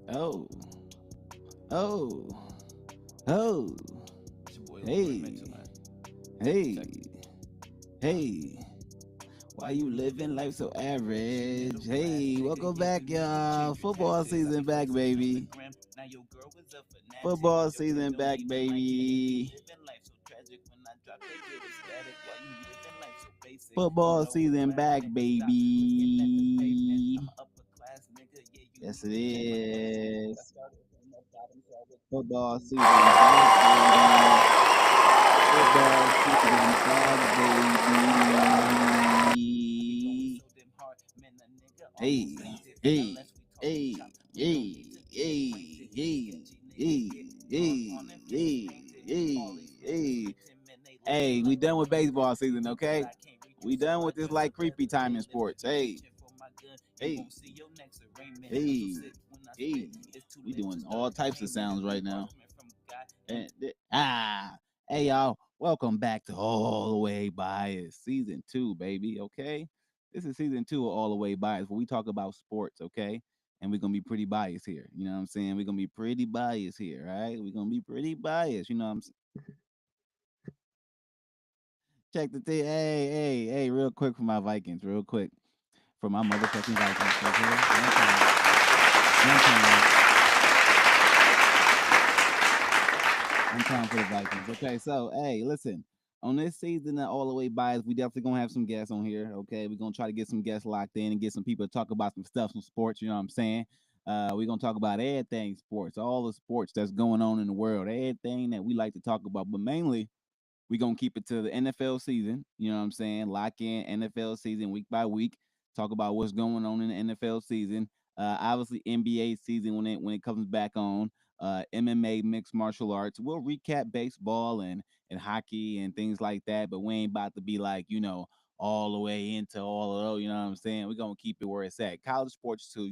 Oh, oh, oh, It's your boy Leroy hey, Mitchell, man. hey, Check it. hey. Why you living life so average? Hey, welcome back, y'all. Football season back, baby. Now your girl was a fanatic. Football Your season girl don't back, even like it, and you baby. living life so tragic. When I drop, they get ecstatic. Why you living life so basic? You Football know it's season bad, back, nigga. Stop looking at the pavement. baby. I'm a upper class nigga. Yeah, you Yes, need it to check my placement. I is. started from the bottom, so I was Football season back, baby. Football season back, I be going baby. so damn hard, man. A nigga Hey, almost fainted. hey, Unless we talking hey, chop, we don't hey, need to get hey, acquainted. hey, Sketchy nigga hey, get drawn hey, on and face hey, painted. All hey, these niggas hey. switching, man. They Hey, living we like done they with can't baseball reach me. season, But okay? I can't reach you, We so done I with this just like sit the creepy time day in living, sports. Hey, reaching for my gun. You hey, won't see your next arraignment. I'm so hey, sick when I hey. spit. It's too We lit to doing stop all types of playing, sounds nigga. right New now. argument from God and And hey y'all, welcome back to All the Way Bias, season 2, baby. Okay, this is season 2 of All the Way Bias, where we talk about sports. Okay, and we're gonna be pretty biased here. You know what I'm saying? We're gonna be pretty biased here, right? We're gonna be pretty biased. You know what I'm saying? Check the thing. Hey, real quick for my Vikings, real quick for my motherfucking Vikings. Okay, one time. I'm time for the Vikings. Okay, so hey, listen. On this season of All the Way Bias, we definitely gonna have some guests on here. Okay, we're gonna try to get some guests locked in and get some people to talk about some stuff, some sports. You know what I'm saying? We're gonna talk about everything sports, all the sports that's going on in the world, everything that we like to talk about. But mainly, we're gonna keep it to the NFL season. You know what I'm saying? Lock in NFL season week by week. Talk about what's going on in the NFL season. Obviously NBA season when it comes back on. MMA, mixed martial arts. We'll recap baseball and hockey and things like that, but we ain't about to be like, all the way into all of those, you know what I'm saying? We're gonna keep it where it's at. College sports too,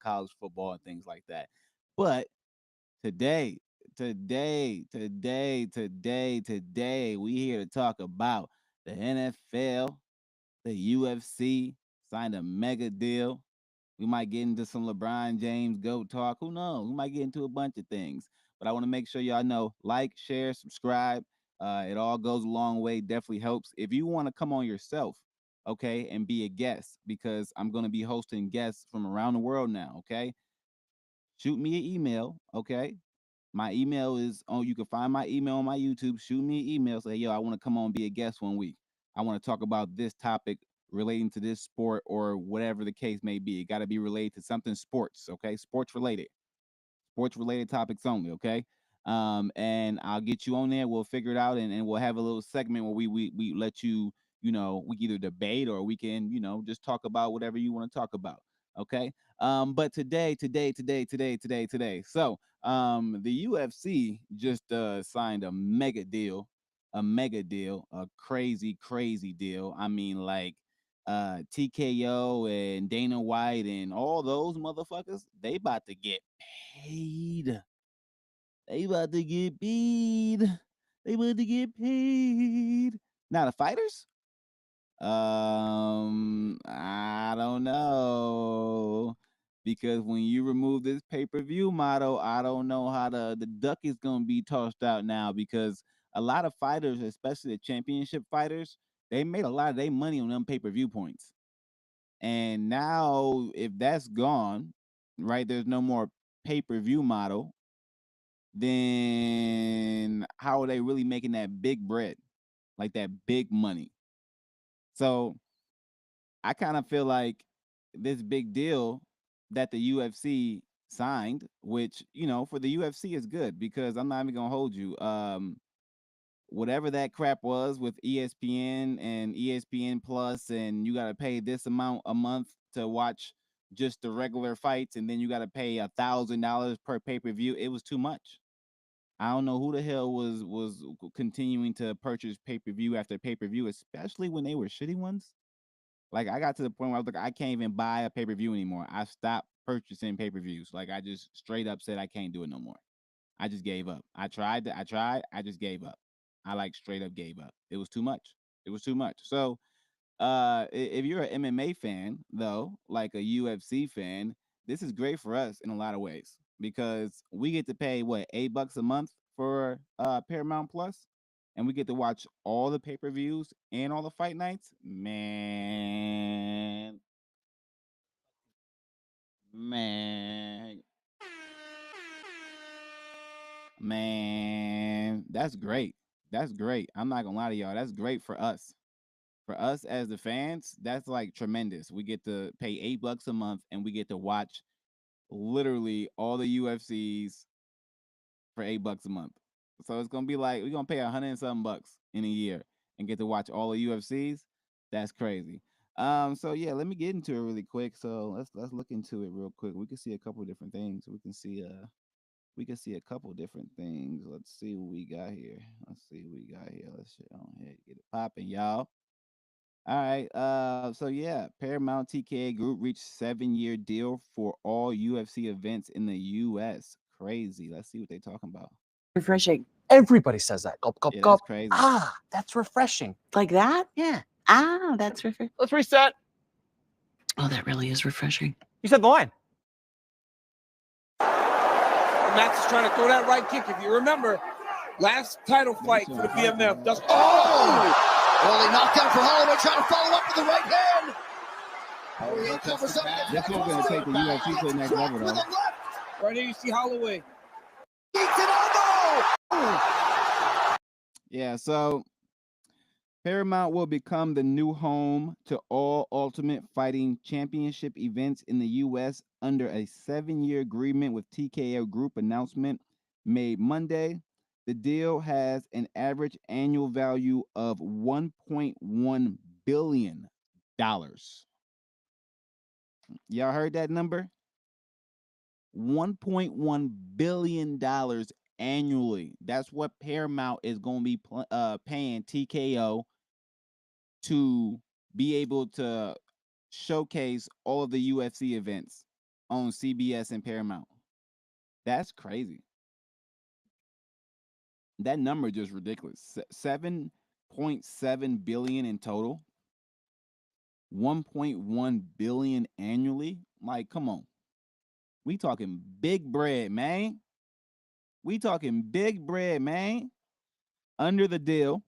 college football and things like that. But today, today, we here to talk about the NFL, the UFC signed a mega deal. We might get into some LeBron James GOAT talk. Who knows? We might get into a bunch of things. But I want to make sure y'all know, like, share, subscribe. It all goes a long way. Definitely helps. If you want to come on yourself, okay, and be a guest, because I'm going to be hosting guests from around the world now, okay? Shoot me an email, okay? My email is on. You can find my email on my YouTube. Shoot me an email. Say, yo, I want to come on and be a guest one week. I want to talk about this topic relating to this sport or whatever the case may be. It got to be related to something sports, okay? Sports related topics only, okay? And I'll get you on there. We'll figure it out, and we'll have a little segment where we let you, we either debate or we can, just talk about whatever you want to talk about, okay? But today. So, the UFC just signed a mega deal, a crazy deal. I mean, like TKO and Dana White and all those motherfuckers, they about to get paid. They about to get paid. They about to get paid. Now the fighters, I don't know, because when you remove this pay-per-view model, I don't know how the duck is gonna be tossed out now, because a lot of fighters, especially the championship fighters, they made a lot of their money on them pay-per-view points. And now, if that's gone, right, there's no more pay-per-view model, then how are they really making that big bread, like that big money? So I kind of feel like this big deal that the UFC signed, which, for the UFC is good, because I'm not even gonna hold you. Whatever that crap was with ESPN and ESPN Plus, and you gotta pay this amount a month to watch just the regular fights, and then you gotta pay $1,000 per pay-per-view. It was too much. I don't know who the hell was continuing to purchase pay-per-view after pay-per-view, especially when they were shitty ones. Like, I got to the point where I was like, I can't even buy a pay-per-view anymore. I stopped purchasing pay-per-views. Like, I just straight up said I can't do it no more. I just gave up. I just gave up. I like straight up gave up. It was too much. It was too much. So, if you're an MMA fan though, like a UFC fan, this is great for us in a lot of ways. because we get to pay what, $8 a month for Paramount Plus, and we get to watch all the pay-per-views and all the fight nights. Man, man, that's great. That's great. I'm not gonna lie to y'all. That's great for us. For us as the fans, that's like tremendous. We get to pay $8 a month and we get to watch literally all the UFCs for $8 a month. So it's gonna be like we're gonna pay 100 and something bucks in a year and get to watch all the UFCs. That's crazy. So yeah, let me get into it really quick. So let's look into it real quick. We can see a couple of different things. We can see a couple different things. Let's see what we got here. Let's see what we got here. Let's shit on here. Get it popping, y'all. All right. So yeah, Paramount TKA Group reached 7-year deal for all UFC events in the US. Crazy. Let's see what they talking about. Refreshing. Everybody says that. Gulp, gulp, Yeah, that's gulp. crazy. Ah, that's refreshing. Like that? Yeah. Ah, that's refreshing. Let's reset. Oh, that really is refreshing. You said the line. Max is trying to throw that right kick. If you remember, last title fight for the BMF. Early knockdown for Holloway, trying to follow up with the right hand. Holloway covers up. This one's gonna take the UFC to the next level, though. Right here, you see Holloway. Eats an elbow. Yeah. So Paramount will become the new home to all Ultimate Fighting Championship events in the U.S. under a 7-year agreement with TKO Group. Announcement made Monday. The deal has an average annual value of $1.1 billion. Y'all heard that number? $1.1 billion annually. That's what Paramount is going to be paying TKO to be able to showcase all of the UFC events on CBS and Paramount. That's crazy. That number just ridiculous. 7.7 billion in total. 1.1 billion annually. Like, come on. We talking big bread, man. We talking big bread, man. Under the deal,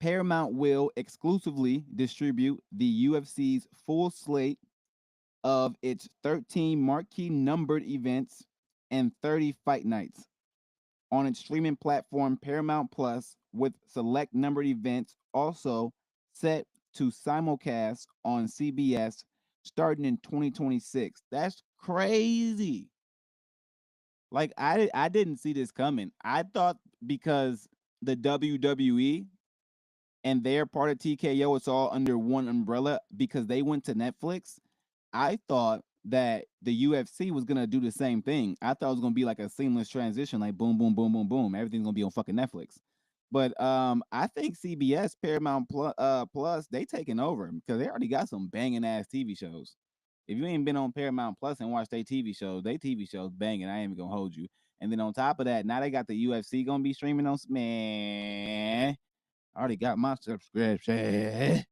Paramount will exclusively distribute the UFC's full slate of its 13 marquee numbered events and 30 fight nights on its streaming platform Paramount Plus, with select numbered events also set to simulcast on CBS starting in 2026. That's crazy. Like I didn't see this coming. I thought because the WWE and they're part of TKO, it's all under one umbrella because they went to Netflix. I thought that the UFC was gonna do the same thing. I thought it was gonna be like a seamless transition, like boom, boom, boom, boom, boom. Everything's gonna be on fucking Netflix. But I think CBS, Paramount Plus, they taking over because they already got some banging ass TV shows. If you ain't been on Paramount Plus and watched they TV shows banging. I ain't even gonna hold you. And then on top of that, now they got the UFC gonna be streaming on. Man, I already got my subscription.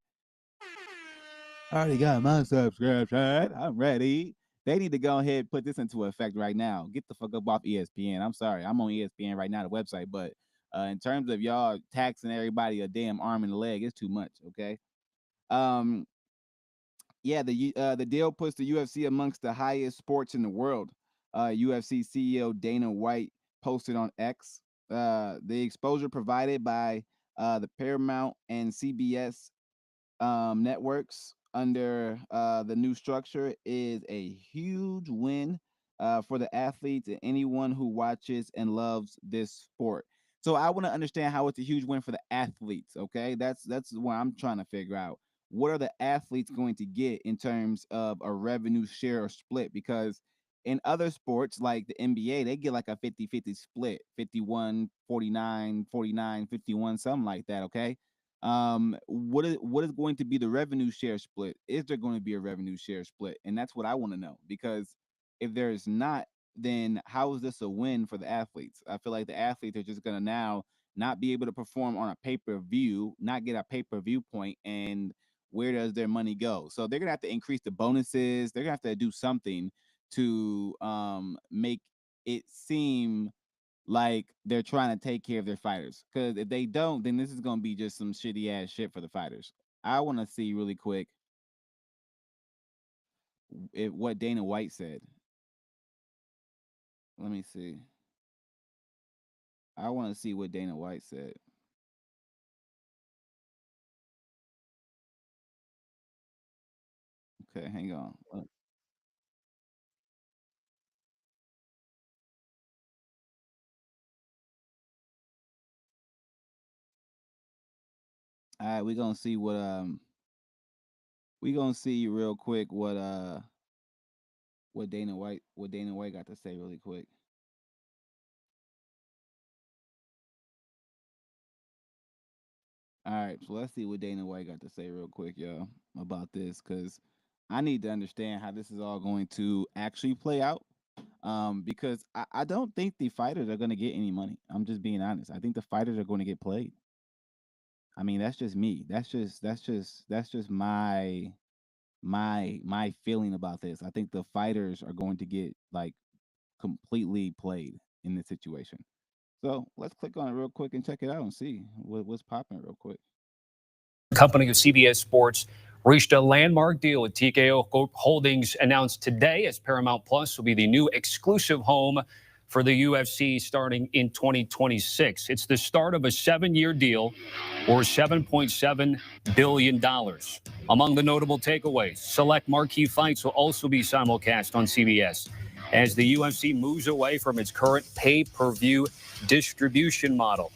I already got my subscription. I'm ready. They need to go ahead and put this into effect right now. Get the fuck up off ESPN. I'm sorry. I'm on ESPN right now, the website, but in terms of y'all taxing everybody a damn arm and a leg, it's too much. Okay. Um. Yeah. The deal puts the UFC amongst the highest sports in the world. UFC CEO Dana White posted on X. The exposure provided by the Paramount and CBS networks under the new structure is a huge win for the athletes and anyone who watches and loves this sport. So I want to understand how it's a huge win for the athletes. Okay, that's what I'm trying to figure out. What are the athletes going to get in terms of a revenue share or split? Because in other sports like the NBA, they get like a 50-50 split, 51, 49, 49, 51, something like that. Okay, what is going to be the revenue share split? Is there going to be a revenue share split? And that's what I want to know, because if there's not, then how is this a win for the athletes? I feel like the athletes are just going to now not be able to perform on a pay-per-view, not get a pay-per-view point, and where does their money go? So they're going to have to increase the bonuses. They're going to have to do something to make it seem like they're trying to take care of their fighters. Because if they don't, then this is gonna be just some shitty ass shit for the fighters. I want to see really quick what Dana White said. Let me see. I want to see what Dana White said. Okay, hang on. All right, we're gonna see real quick what Dana White got to say really quick. All right, so let's see what Dana White got to say real quick, y'all, about this, because I need to understand how this is all going to actually play out. Because I don't think the fighters are going to get any money. I'm just being honest. I think the fighters are going to get played. I mean, that's just me. That's just my feeling about this. I think the fighters are going to get like completely played in this situation. So let's click on it real quick and check it out and see what's popping real quick. Company of CBS Sports reached a landmark deal with TKO Holdings, announced today, as Paramount Plus will be the new exclusive home for the UFC starting in 2026. It's the start of a 7-year deal worth $7.7 billion. Among the notable takeaways, select marquee fights will also be simulcast on CBS as the UFC moves away from its current pay-per-view distribution model.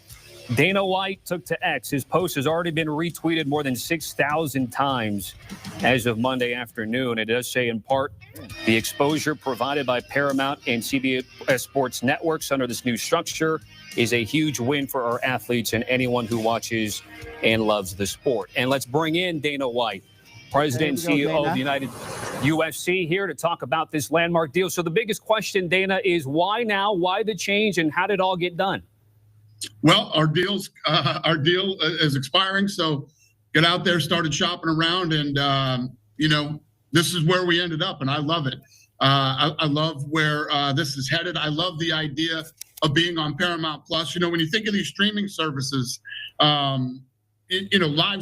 Dana White took to X. His post has already been retweeted more than 6,000 times as of Monday afternoon. It does say, in part, the exposure provided by Paramount and CBS Sports networks under this new structure is a huge win for our athletes and anyone who watches and loves the sport. And let's bring in Dana White, President and CEO of the United UFC, here to talk about this landmark deal. So the biggest question, Dana, is why now? Why the change, and how did it all get done? Well, our deal is expiring, so get out there, started shopping around, and this is where we ended up, and I love it. I love where this is headed. I love the idea of being on Paramount Plus. When you think of these streaming services, live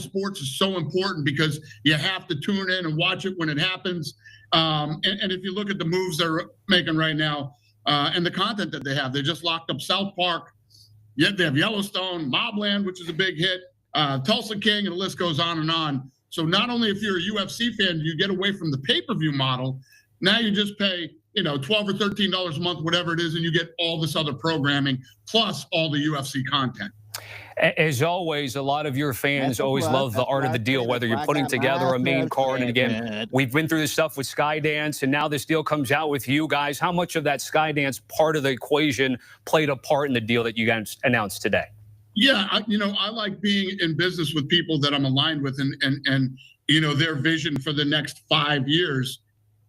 sports is so important because you have to tune in and watch it when it happens. And if you look at the moves they're making right now and the content that they have, they just locked up South Park. Yet they have Yellowstone, Mobland, which is a big hit, Tulsa King, and the list goes on and on. So not only if you're a UFC fan, do you get away from the pay-per-view model, now you just pay, $12 or $13 a month, whatever it is, and you get all this other programming, plus all the UFC content. As always, a lot of your fans always love the art of the deal, whether you're putting together a main card. And again, we've been through this stuff with Skydance, and now this deal comes out with you guys. How much of that Skydance part of the equation played a part in the deal that you guys announced today? Yeah, I like being in business with people that I'm aligned with, and their vision for the next 5 years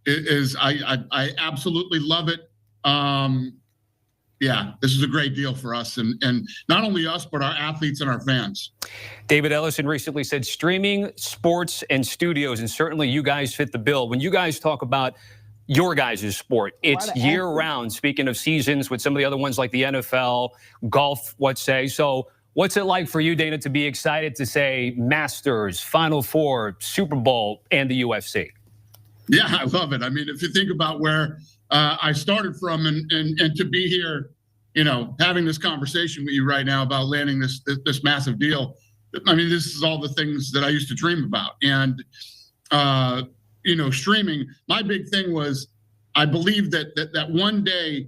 is I absolutely love it. Yeah, this is a great deal for us, and not only us, but our athletes and our fans. David Ellison recently said streaming, sports, and studios, and certainly you guys fit the bill. When you guys talk about your guys' sport, it's year-round, speaking of seasons with some of the other ones like the NFL, golf, let's say. So what's it like for you, Dana, to be excited to say Masters, Final Four, Super Bowl, and the UFC? Yeah, I love it. I mean, if you think about where I started from and to be here, having this conversation with you right now about landing this massive deal. I mean, this is all the things that I used to dream about. And, streaming, my big thing was I believed that one day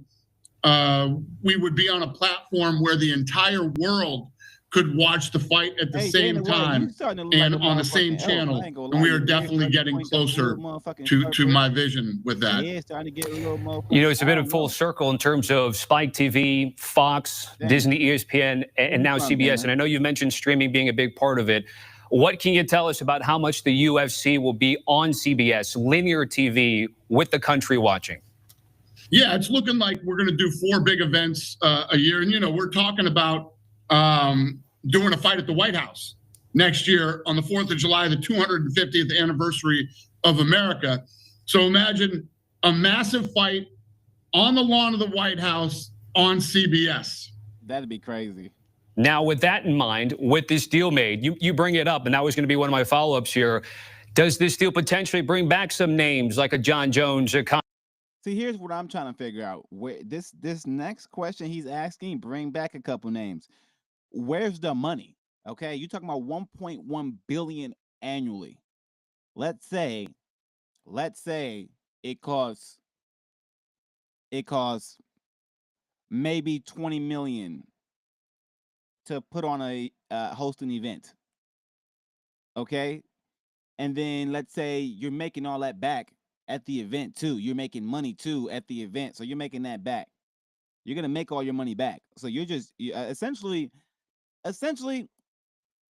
we would be on a platform where the entire world could watch the fight at the same time and on the same channel. And we are definitely getting closer to my vision with that. It's a bit of full circle in terms of Spike TV, Fox, Disney, ESPN, and now CBS. And I know you mentioned streaming being a big part of it. What can you tell us about how much the UFC will be on CBS, linear TV, with the country watching? Yeah, it's looking like we're going to do 4 big events a year. And, we're talking about doing a fight at the White House next year on the 4th of July, the 250th anniversary of America. So imagine a massive fight on the lawn of the White House on CBS. That'd be crazy. Now, with that in mind, with this deal made, you bring it up, and that was going to be one of my follow-ups here. Does this deal potentially bring back some names like a John Jones? See, here's what I'm trying to figure out. Where this next question he's asking, bring back a couple names. Where's the money? Okay, you talking about 1.1 billion annually. Let's say it costs maybe 20 million to put on a host an event. Okay, and then let's say you're making all that back at the event too. You're making money too at the event, so you're making that back. You're gonna make all your money back. So you're just essentially,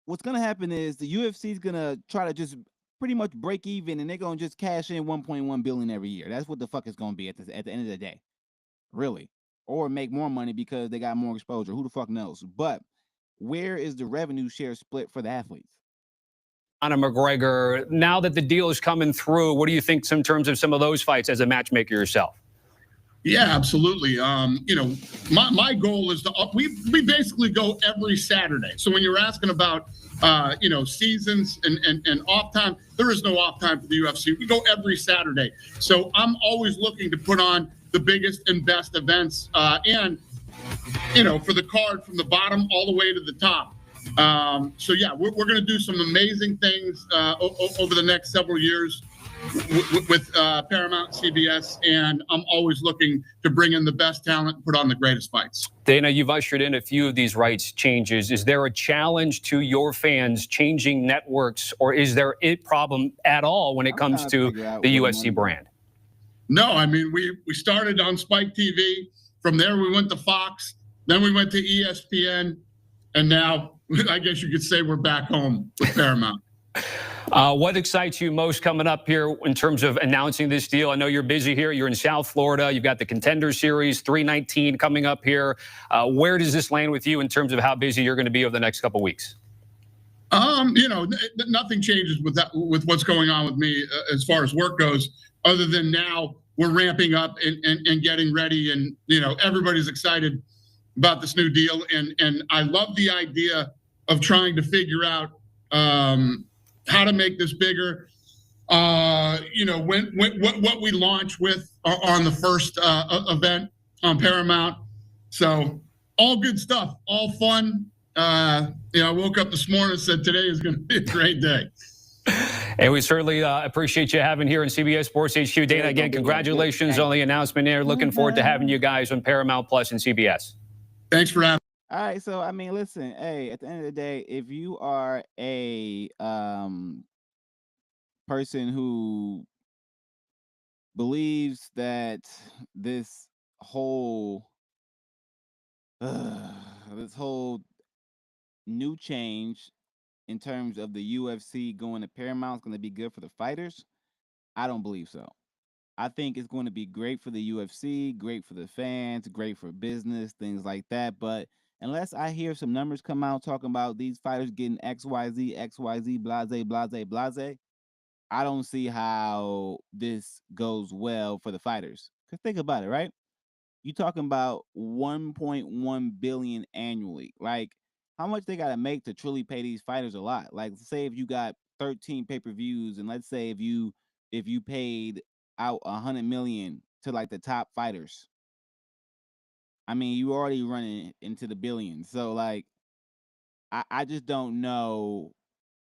what's gonna happen is the UFC is gonna try to just pretty much break even, and they're gonna just cash in 1.1 billion every year. That's what the fuck it's gonna be at the end of the day, really, or make more money because they got more exposure. Who the fuck knows? But where is the revenue share split for the athletes? Conor McGregor. Now that the deal is coming through, what do you think in terms of some of those fights as a matchmaker yourself? Yeah, absolutely. You know, my goal is to we basically go every Saturday. So when you're asking about you know, seasons and off time, there is no off time for the UFC. We go every Saturday. So I'm always looking to put on the biggest and best events, and you know, for the card from the bottom all the way to the top. So yeah, we're going to do some amazing things over the next several years with Paramount, CBS, and I'm always looking to bring in the best talent and put on the greatest fights. Dana, you've ushered in a few of these rights changes. Is there a challenge to your fans changing networks, or is there a problem at all when it comes to the UFC brand? No, I mean, we started on Spike TV. From there, we went to Fox. Then we went to ESPN. And now, I guess you could say we're back home with Paramount. What excites you most coming up here in terms of announcing this deal? I know you're busy here. You're in South Florida. You've got the Contender Series 319 coming up here. Where does this land with you in terms of how busy you're going to be over the next couple of weeks? You know, nothing changes with that, with what's going on with me as far as work goes, other than now we're ramping up and getting ready, and you know, everybody's excited about this new deal, and I love the idea of trying to figure out how to make this bigger. You know, what we launch with on the first event on Paramount. So all good stuff, all fun. You know, I woke up this morning and said today is going to be a great day. And we certainly appreciate you having here in CBS Sports HQ. Dana, again, congratulations on the announcement there. Looking forward to having you guys on Paramount Plus and CBS. Thanks for having me. All right, so I mean, listen, hey, at the end of the day, if you are a person who believes that this whole new change in terms of the UFC going to Paramount is going to be good for the fighters, I don't believe so. I think it's going to be great for the UFC, great for the fans, great for business, things like that. But unless I hear some numbers come out talking about these fighters getting XYZ, blase, I don't see how this goes well for the fighters. Because think about it, right? You talking about 1.1 billion annually. Like, how much they got to make to truly pay these fighters a lot? Like, say if you got 13 pay-per-views, and let's say if you paid out 100 million to like the top fighters, I mean, you already running into the billions. So like, I just don't know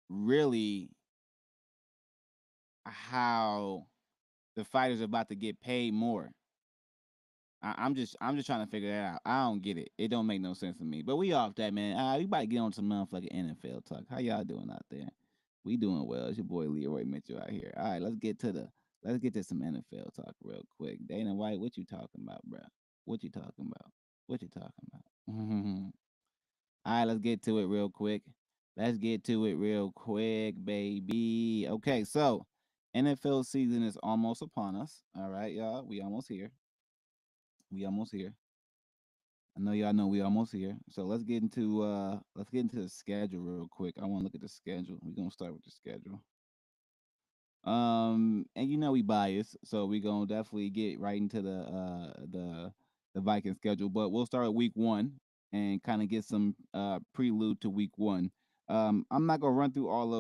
really how the fighters are about to get paid more. I'm just trying to figure that out. I don't get it. It don't make no sense to me. But we off that, man. We about to get on some motherfucking NFL talk. How y'all doing out there? We doing well. It's your boy Leroy Mitchell out here. All right, let's get to some NFL talk real quick. Dana White, what you talking about, bro? What you talking about? What you talking about? All right, let's get to it real quick. Baby. Okay, so NFL season is almost upon us. All right, y'all. We almost here. I know y'all know we almost here. So let's get into the schedule real quick. I want to look at the schedule. We're gonna start with the schedule. And we biased, so we gonna definitely get right into the Viking schedule. But we'll start at week one and kind of get some prelude to week one. I'm not gonna run through all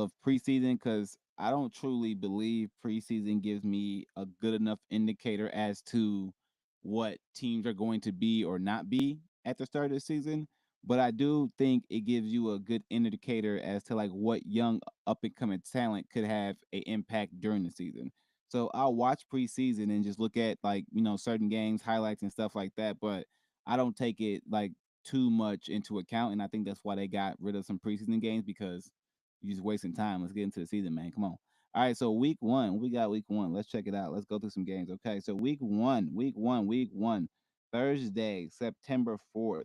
of preseason because I don't truly believe preseason gives me a good enough indicator as to what teams are going to be or not be at the start of the season. But I do think it gives you a good indicator as to like what young up and coming talent could have a impact during the season. So I'll watch preseason and just look at like certain games, highlights and stuff like that. But I don't take it like too much into account, and I think that's why they got rid of some preseason games because you're just wasting time. Let's get into the season, man. Come on. All right, so week one, we got week one. Let's check it out. Let's go through some games. Okay, so week one, Thursday, September 4th.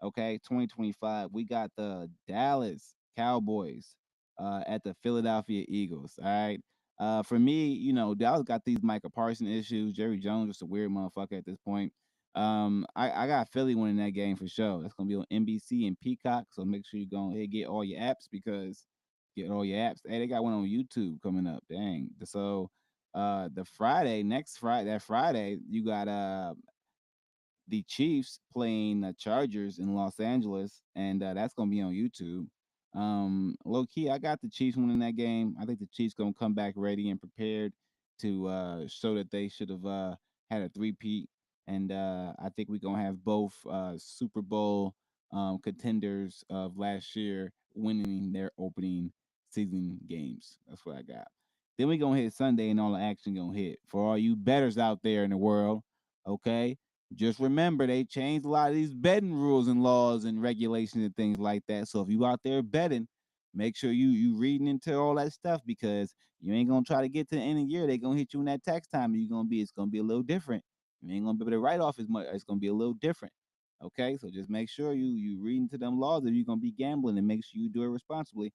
Okay, 2025. We got the Dallas Cowboys at the Philadelphia Eagles. All right. For me, Dallas got these Micah Parsons issues. Jerry Jones just a weird motherfucker at this point. I got Philly winning that game for sure. That's gonna be on NBC and Peacock. So make sure you go ahead and get all your apps because get all your apps. Hey, they got one on YouTube coming up. Dang. So the Friday, next Friday, that Friday, you got the Chiefs playing the Chargers in Los Angeles, and that's gonna be on YouTube. Low key, I got the Chiefs winning that game. I think the Chiefs gonna come back ready and prepared to show that they should have had a three-peat, and I think we're gonna have both Super Bowl contenders of last year winning their opening season games. That's what I got. Then we gonna hit Sunday, and all the action gonna hit for all you betters out there in the world. Okay, just remember they changed a lot of these betting rules and laws and regulations and things like that. So if you out there betting, make sure you reading into all that stuff because you ain't gonna try to get to the end of the year. They gonna hit you in that tax time. And it's gonna be a little different. You ain't gonna be able to write off as much. It's gonna be a little different. Okay, so just make sure you read into them laws if you're gonna be gambling and make sure you do it responsibly.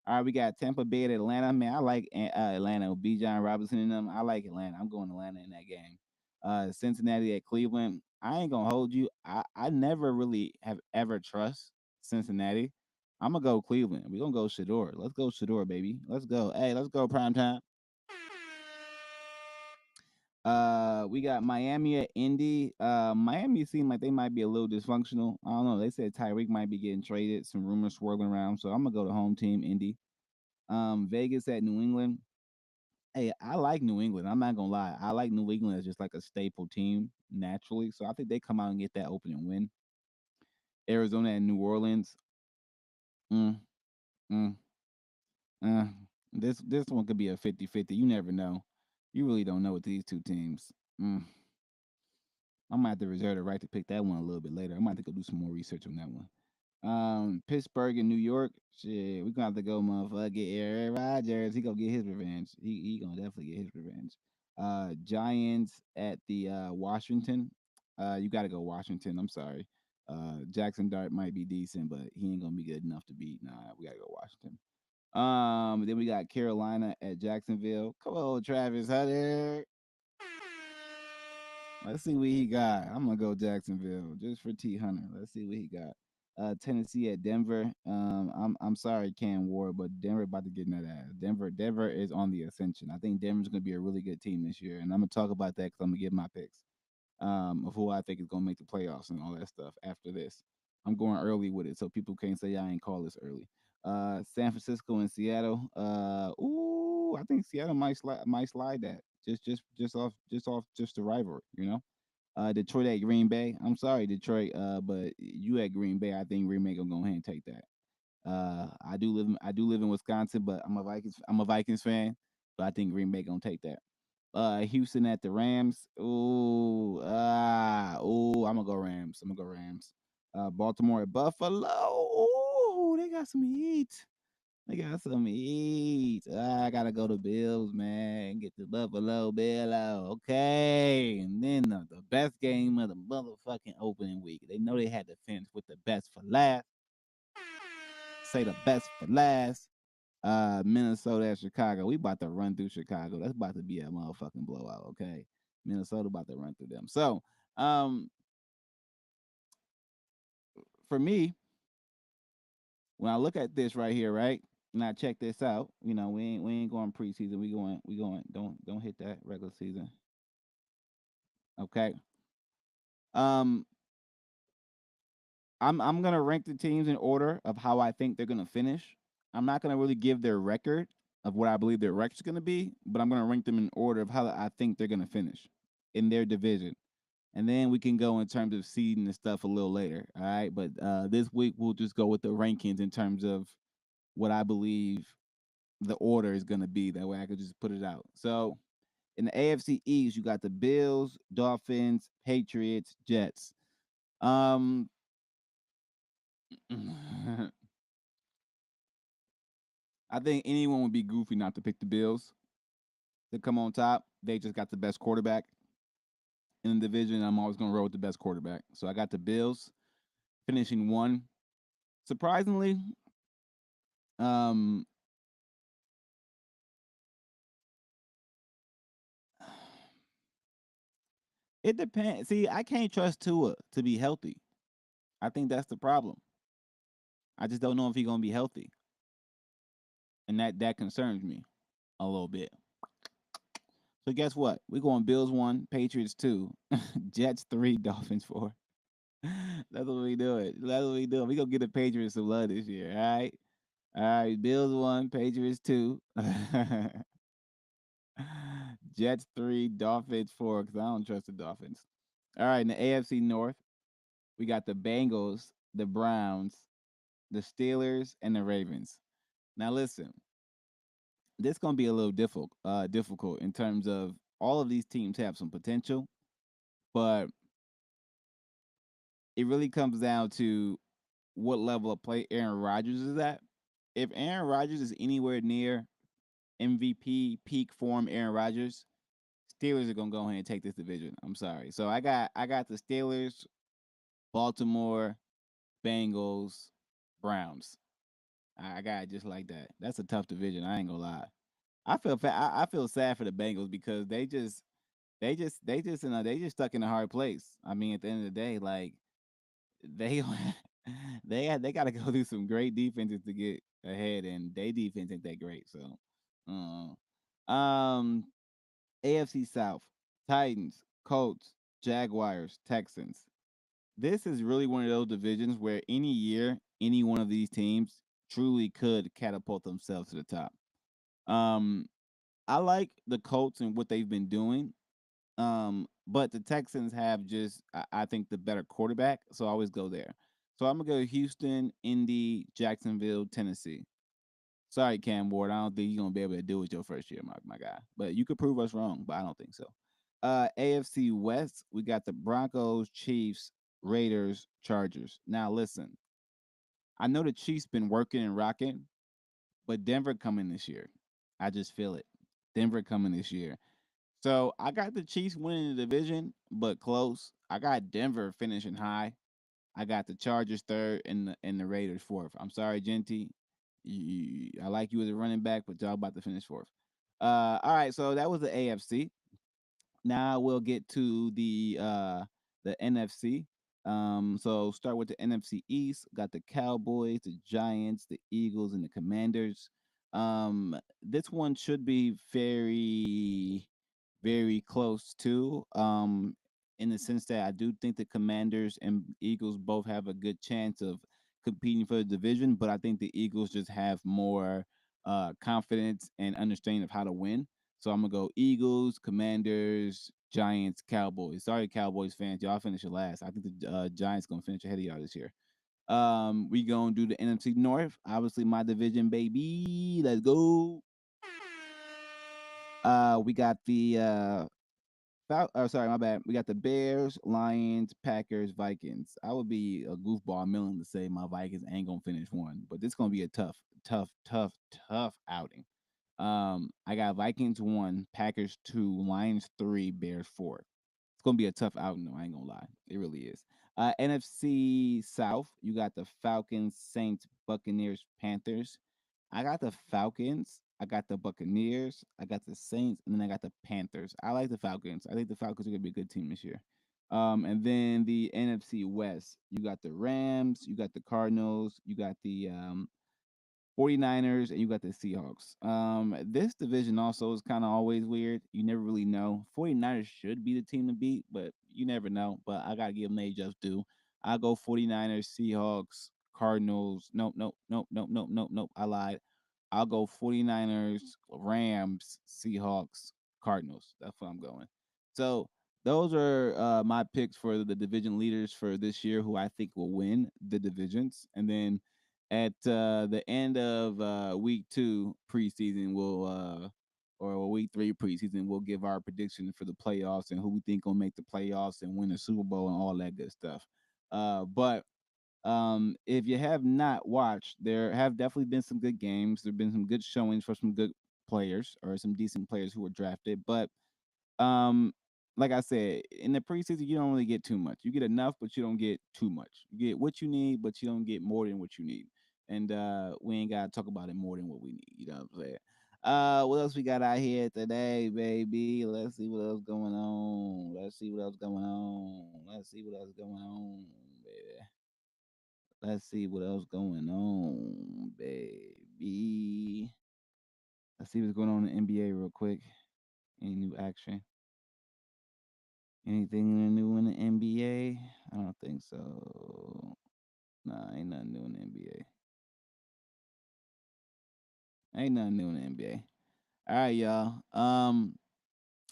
All right, we got Tampa Bay at Atlanta. Man, I like Atlanta with B. John Robinson and them. I like Atlanta. I'm going to Atlanta in that game. Cincinnati at Cleveland. I ain't gonna hold you. I never really have ever trust Cincinnati. I'm gonna go Cleveland. We gonna go Shador. Let's go Shador, baby. Let's go. Hey, let's go prime time. We got Miami at Indy. Miami seem like they might be a little dysfunctional. I don't know. They said Tyreek might be getting traded. Some rumors swirling around. So I'm gonna go to home team Indy. Vegas at New England. Hey, I like New England. I'm not gonna lie. I like New England as just like a staple team naturally. So I think they come out and get that opening win. Arizona and New Orleans. Mm, mm, uh, this one could be a 50-50. You never know. You really don't know with these two teams. Mm, I might have to reserve the right to pick that one a little bit later. I might have to go do some more research on that one. Pittsburgh and New York. Shit, we gonna have to go, motherfucker. Aaron Rodgers. He gonna get his revenge. He gonna definitely get his revenge. Giants at the Washington. You gotta go Washington. I'm sorry. Jackson Dart might be decent, but he ain't gonna be good enough to beat. Nah, we gotta go Washington. Then we got Carolina at Jacksonville. Come on, Travis Hunter. Let's see what he got. I'm gonna go Jacksonville just for T Hunter. Let's see what he got. Tennessee at Denver. I'm sorry, Cam Ward, but Denver about to get in that ass. Denver is on the ascension. I think Denver's gonna be a really good team this year, and I'm gonna talk about that because I'm gonna give my picks of who I think is gonna make the playoffs and all that stuff after this. I'm going early with it, so people can't say I ain't call this early. San Francisco and Seattle. I think Seattle might slide that just the rivalry, Detroit at Green Bay. I'm sorry, Detroit, but you at Green Bay, I think Green Bay gonna go ahead and take that. I do live in Wisconsin, but I'm a Vikings fan, so I think Green Bay gonna take that. Houston at the Rams. I'm gonna go Rams. Baltimore at Buffalo. Ooh, they got some heat. They got some heat. I gotta go to Bills, man. Get the Buffalo Bill. Okay. And then the best game of the motherfucking opening week. They know they had to finish with the best for last. Say the best for last. Minnesota at Chicago. We about to run through Chicago. That's about to be a motherfucking blowout, okay? Minnesota about to run through them. So, for me, when I look at this right here, right? Now check this out. We ain't going preseason. We going. Don't hit that regular season. Okay. Um, I'm gonna rank the teams in order of how I think they're gonna finish. I'm not gonna really give their record of what I believe their record's gonna be, but I'm gonna rank them in order of how I think they're gonna finish in their division. And then we can go in terms of seeding and stuff a little later. All right. But this week we'll just go with the rankings in terms of what I believe the order is gonna be. That way I could just put it out. So in the AFC East, you got the Bills, Dolphins, Patriots, Jets. Um I think anyone would be goofy not to pick the Bills to come on top. They just got the best quarterback in the division. I'm always gonna roll with the best quarterback. So I got the Bills finishing one. Surprisingly, um, it depends. See, I can't trust Tua to be healthy. I think that's the problem. I just don't know if he's gonna be healthy, and that concerns me a little bit. So guess what? We're going Bills 1, Patriots 2, Jets 3, Dolphins 4. That's what we doing. That's what we doing. We gonna get the Patriots some love this year. All right. All right. Bills 1, Patriots 2. Jets 3, Dolphins 4. Because I don't trust the Dolphins. All right. In the AFC North, we got the Bengals, the Browns, the Steelers, and the Ravens. Now listen, this gonna be a little difficult in terms of all of these teams have some potential, but it really comes down to what level of play Aaron Rodgers is at. If Aaron Rodgers is anywhere near MVP peak form Aaron Rodgers, Steelers are gonna go ahead and take this division. I'm sorry. So I got the Steelers, Baltimore, Bengals, Browns. I got it just like that. That's a tough division. I ain't gonna lie. I feel sad for the Bengals because they just stuck in a hard place. I mean, at the end of the day, like they they got to go through some great defenses to get ahead, and they defense ain't that great. So, um, AFC South, Titans, Colts, Jaguars, Texans. This is really one of those divisions where any year, any one of these teams truly could catapult themselves to the top. Um, I like the Colts and what they've been doing. But the Texans have just, I think, the better quarterback, so I always go there. So I'm gonna go Houston, Indy, Jacksonville, Tennessee. Sorry, Cam Ward, I don't think you're gonna be able to do it your first year, my guy. But you could prove us wrong, but I don't think so. AFC West, we got the Broncos, Chiefs, Raiders, Chargers. Now listen, I know the Chiefs been working and rocking, but Denver coming this year. I just feel it. Denver coming this year. So I got the Chiefs winning the division, but close. I got Denver finishing high. I got the Chargers third and the Raiders fourth. I'm sorry, Genty. I like you as a running back, but y'all about to finish fourth. All right, so that was the AFC. Now we'll get to the NFC. So start with the NFC East. Got the Cowboys, the Giants, the Eagles, and the Commanders. This one should be very close to. In the sense that I do think the Commanders and Eagles both have a good chance of competing for the division, but I think the Eagles just have more confidence and understanding of how to win. So I'm gonna go Eagles, Commanders, Giants, Cowboys. Sorry, Cowboys fans, y'all finish last. I think the Giants gonna finish ahead of y'all this year. We gonna do the NFC North. Obviously, my division, baby. Let's go. We got the sorry, my bad. We got the Bears, Lions, Packers, Vikings. I would be a goofball million to say my Vikings ain't gonna finish one, but this gonna be a tough outing. I got Vikings 1, Packers 2, Lions 3, Bears 4. It's gonna be a tough outing though. I ain't gonna lie, it really is. NFC South, you got the Falcons, Saints, Buccaneers, Panthers. I got the Falcons. I got the Buccaneers. I got the Saints, and then I got the Panthers. I like the Falcons. I think the Falcons are gonna be a good team this year. And then the NFC West, you got the Rams, you got the Cardinals, you got the 49ers, and you got the Seahawks. This division also is kind of always weird. You never really know. 49ers should be the team to beat, but you never know. But I gotta give them they just do. I go 49ers, Seahawks, Cardinals. Nope, nope, nope, nope, nope, nope, nope. I lied. I'll go 49ers, Rams, Seahawks, Cardinals. That's what I'm going. So those are my picks for the division leaders for this year, who I think will win the divisions. And then at the end of week 2 preseason, or week 3 preseason, we'll give our prediction for the playoffs and who we think will make the playoffs and win the Super Bowl and all that good stuff. But if you have not watched, there have definitely been some good games. There've been some good showings for some good players or some decent players who were drafted. But um, like I said, in the preseason, you don't really get too much. You get enough, but you don't get too much. You get what you need, but you don't get more than what you need. And we ain't gotta talk about it more than what we need. You know what I'm saying? What else we got out here today, baby? Let's see what else going on. Let's see what else going on. Let's see what else going on, baby. Let's see what else going on, baby. Let's see what's going on in the NBA real quick. Any new action? Anything new in the NBA? I don't think so. Nah, ain't nothing new in the NBA. Ain't nothing new in the NBA. All right, y'all.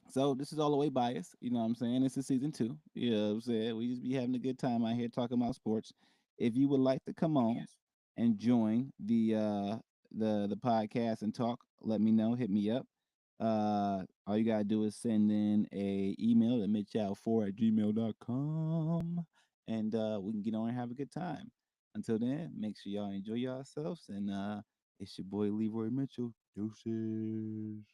So this is all the way biased. You know what I'm saying? This is season 2. You know what I'm saying? We just be having a good time out here talking about sports. If you would like to come on and join the podcast and talk, let me know. Hit me up. All you gotta do is send in a email to mitchout4@gmail.com, and we can get on and have a good time. Until then, make sure y'all enjoy yourselves, and it's your boy Leroy Mitchell. Deuces.